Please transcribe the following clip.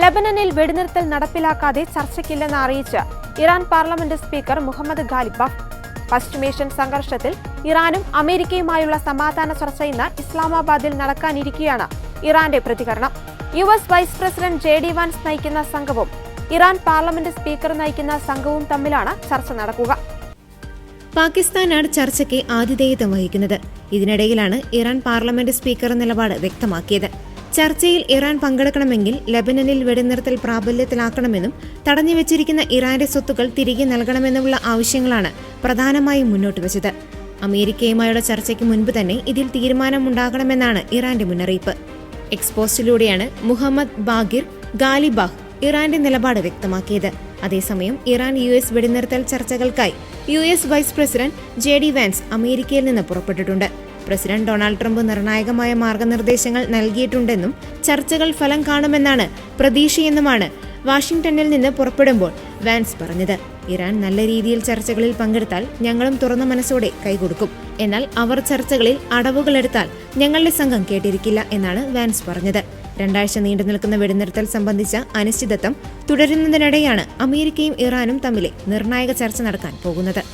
ലെബനനിൽ വെടിനിർത്തൽ നടപ്പിലാക്കാതെ ചർച്ചയ്ക്കില്ലെന്ന് അറിയിച്ച് Iran parliament speaker Mohammad Ghalibaf. പശ്ചിമേഷ്യൻ സംഘർഷത്തിൽ ഇറാനും അമേരിക്കയുമായുള്ള സമാധാന ചർച്ച ഇന്ന് ഇസ്ലാമാബാദിൽ നടക്കാനിരിക്കെയാണ് ഇറാന്റെ പ്രതികരണം. US vice president JD Vance നയിക്കുന്ന സംഘവും ഇറാൻ പാർലമെന്റ് സ്പീക്കർ നയിക്കുന്ന സംഘവും തമ്മിലാണ് ചർച്ച നടക്കുക. പാകിസ്ഥാനാണ് ചർച്ചയ്ക്ക് ആതിഥേയത്വം വഹിക്കുന്നത്. ഇതിനിടയിലാണ് ഇറാൻ പാർലമെന്റ് സ്പീക്കർ നിലപാട് വ്യക്തമാക്കിയത്. ചർച്ചയിൽ ഇറാൻ പങ്കെടുക്കണമെങ്കിൽ ലെബനനിൽ വെടിനിർത്തൽ പ്രാബല്യത്തിലാക്കണമെന്നും തടഞ്ഞുവച്ചിരിക്കുന്ന ഇറാന്റെ സ്വത്തുക്കൾ തിരികെ നൽകണമെന്നുമുള്ള ആവശ്യങ്ങളാണ് പ്രധാനമായും മുന്നോട്ട് വച്ചത്. അമേരിക്കയുമായുള്ള ചർച്ചയ്ക്ക് മുൻപ് തന്നെ ഇതിൽ തീരുമാനമുണ്ടാകണമെന്നാണ് ഇറാന്റെ മുന്നറിയിപ്പ്. എക്സ്പോസ്റ്റിലൂടെയാണ് മുഹമ്മദ് ബാഗിർ ഖാലിബാഫ് ഇറാന്റെ നിലപാട് വ്യക്തമാക്കിയത്. അതേസമയം ഇറാൻ US വെടിനിർത്തൽ ചർച്ചകൾക്കായി US vice president JD Vance അമേരിക്കയിൽ നിന്ന് പുറപ്പെട്ടിട്ടുണ്ട്. പ്രസിഡന്റ് ഡൊണാൾഡ് ട്രംപ് നിർണായകമായ മാർഗനിർദ്ദേശങ്ങൾ നൽകിയിട്ടുണ്ടെന്നും ചർച്ചകൾ ഫലം കാണുമെന്നാണ് പ്രതീക്ഷയെന്നുമാണ് വാഷിംഗ്ടണിൽ നിന്ന് പുറപ്പെടുമ്പോൾ വാൻസ് പറഞ്ഞത്. ഇറാൻ നല്ല രീതിയിൽ ചർച്ചകളിൽ പങ്കെടുത്താൽ ഞങ്ങളും തുറന്ന മനസ്സോടെ കൈകൊടുക്കും. എന്നാൽ അവർ ചർച്ചകളിൽ അടവുകളെടുത്താൽ ഞങ്ങളുടെ സംഘം കേട്ടിരിക്കില്ല എന്നാണ് വാൻസ് പറഞ്ഞത്. 2 ആഴ്ച നീണ്ടു നിൽക്കുന്ന വെടിനിർത്തൽ സംബന്ധിച്ച അനിശ്ചിതത്വം തുടരുന്നതിനിടെയാണ് അമേരിക്കയും ഇറാനും തമ്മിലെ നിർണായക ചർച്ച നടക്കാൻ പോകുന്നത്.